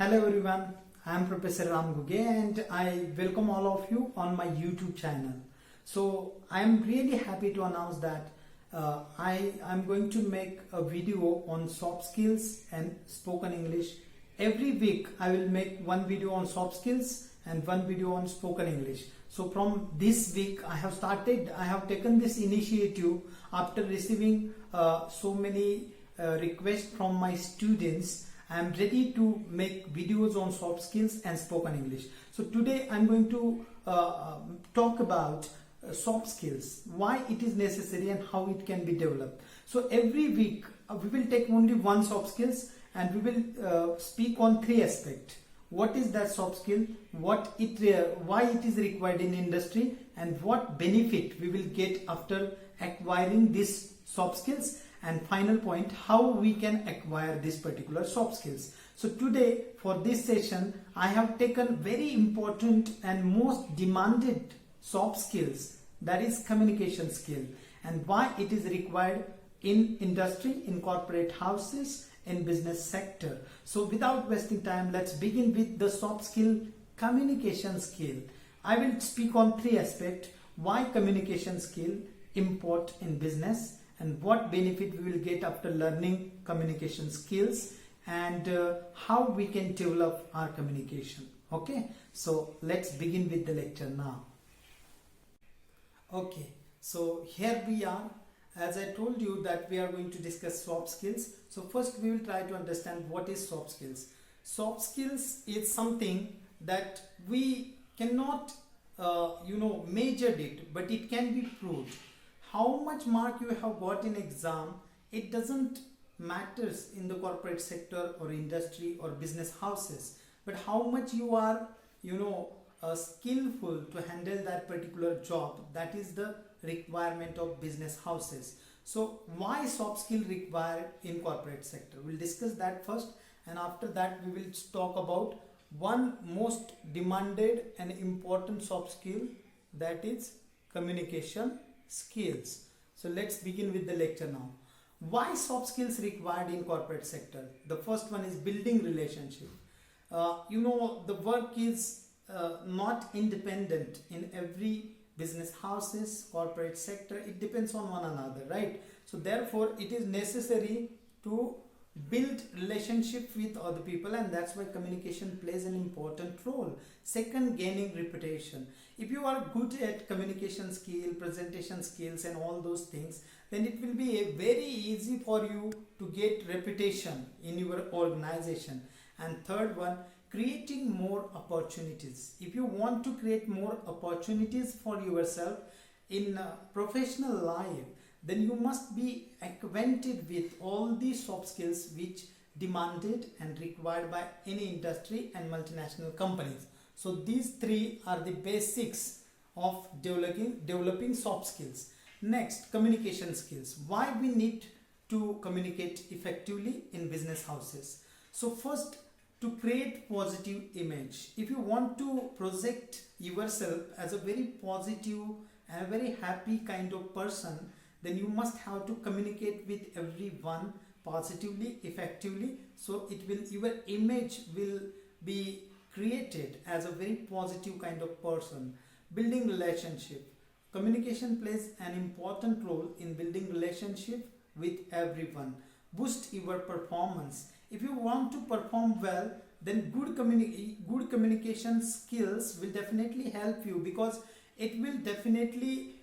Hello everyone, I am Professor Ram Guge and I welcome all of you on my YouTube channel. So I am really happy to announce that I am going to make a video on soft skills and spoken English. Every week I will make one video on soft skills and one video on spoken English. So from this week I have taken this initiative after receiving so many requests from my students. I am ready to make videos on soft skills and spoken English. So today I am going to talk about soft skills, why it is necessary and how it can be developed. So every week we will take only one soft skills and we will speak on three aspects. What is that soft skill, why it is required in industry, and what benefit we will get after acquiring these soft skills, and final point, how we can acquire this particular soft skills. So today for this session I have taken very important and most demanded soft skills, that is communication skill, and why it is required in industry, in corporate houses, in business sector. So without wasting time, let's begin with the soft skill, communication skill. I will speak on three aspects: why communication skill important in business, and what benefit we will get after learning communication skills, and how we can develop our communication. Okay, so let's begin with the lecture now. Okay, so here we are. As I told you that we are going to discuss soft skills. So first we will try to understand what is soft skills. Soft skills is something that we cannot measure it, but it can be proved. How much mark you have got in exam, it doesn't matters in the corporate sector or industry or business houses, but how much you are skillful to handle that particular job, that is the requirement of business houses. So why soft skill required in corporate sector? We'll discuss that first, and after that we will talk about one most demanded and important soft skill, that is communication skills. So let's begin with the lecture now. Why soft skills required in corporate sector? The first one is building relationship. The work is not independent in every business houses, corporate sector. It depends on one another, right? So therefore it is necessary to build relationship with other people, and that's why communication plays an important role. Second, gaining reputation. If you are good at communication skill, presentation skills and all those things, then it will be very easy for you to get reputation in your organization. And third one, creating more opportunities. If you want to create more opportunities for yourself in professional life, then you must be acquainted with all these soft skills which demanded and required by any industry and multinational companies. So these three are the basics of developing soft skills. Next, communication skills. Why we need to communicate effectively in business houses? So first, to create positive image. If you want to project yourself as a very positive and a very happy kind of person, then you must have to communicate with everyone positively, effectively, so your image will be created as a very positive kind of person. Building relationship. Communication plays an important role in building relationship with everyone. Boost your performance. If you want to perform well, then good communication skills will definitely help you, because it will definitely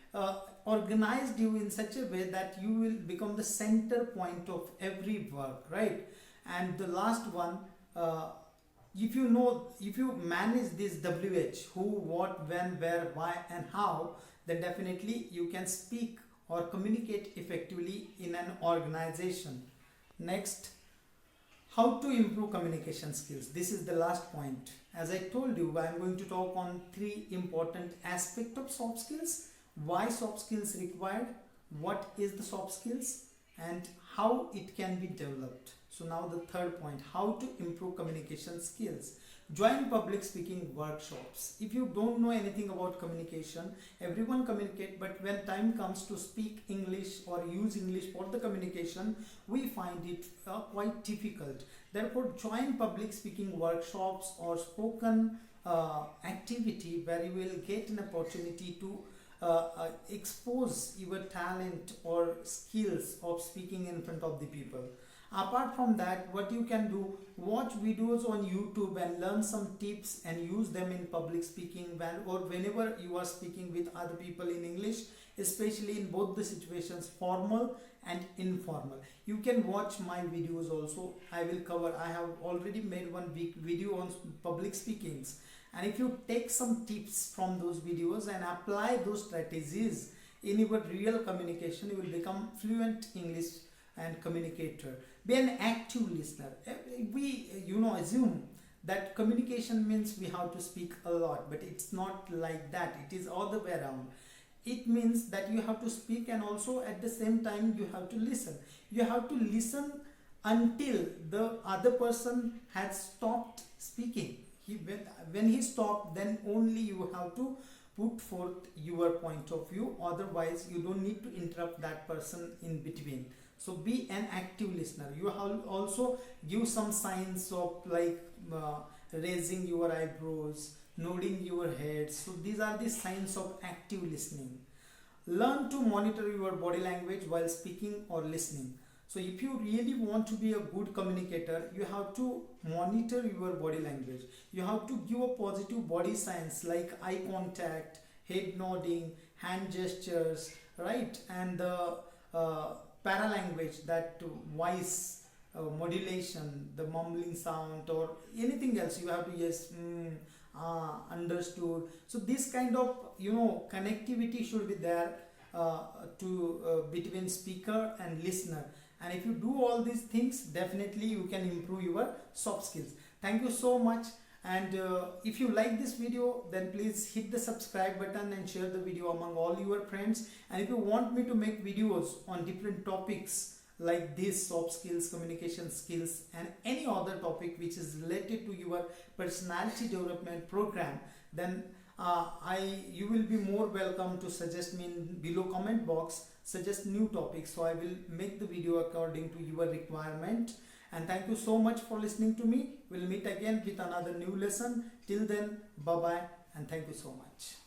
organize you in such a way that you will become the center point of every work, right? And the last one, if you manage this WH, who, what, when, where, why and how, then definitely you can speak or communicate effectively in an organization. Next, how to improve communication skills. This is the last point. As I told you, I am going to talk on three important aspects of soft skills. Why soft skills required, what is the soft skills, and how it can be developed. So now the third point, how to improve communication skills. Join public speaking workshops. If you don't know anything about communication, everyone communicate, but when time comes to speak English or use English for the communication, we find it quite difficult. Therefore, join public speaking workshops or spoken activity where you will get an opportunity to expose your talent or skills of speaking in front of the people. Apart from that, what you can do, watch videos on YouTube and learn some tips and use them in public speaking or whenever you are speaking with other people in English, especially in both the situations, formal and informal. You can watch my videos also. I will cover, I have already made one big video on public speakings, and if you take some tips from those videos and apply those strategies in your real communication, you will become fluent English and communicator. Be an active listener. We assume that communication means we have to speak a lot, but it's not like that. It is all the way around. It means that you have to speak, and also at the same time you have to listen. You have to listen until the other person has stopped speaking. When he stopped, then only you have to put forth your point of view. Otherwise, you don't need to interrupt that person in between. So be an active listener. You have also give some signs of like raising your eyebrows, nodding your head. So these are the signs of active listening. Learn to monitor your body language while speaking or listening. So if you really want to be a good communicator, you have to monitor your body language. You have to give a positive body signs like eye contact, head nodding, hand gestures, right? And the paralanguage, that voice modulation, the mumbling sound or anything else, you have to yes, understood. So this kind of connectivity should be there between speaker and listener. And if you do all these things, definitely you can improve your soft skills. Thank you so much. And if you like this video, then please hit the subscribe button and share the video among all your friends. And if you want me to make videos on different topics like this, soft skills, communication skills, and any other topic which is related to your personality development program, then you will be more welcome to suggest me in below comment box, suggest new topics, so I will make the video according to your requirement. And thank you so much for listening to me. We'll meet again with another new lesson. Till then, bye bye, and thank you so much.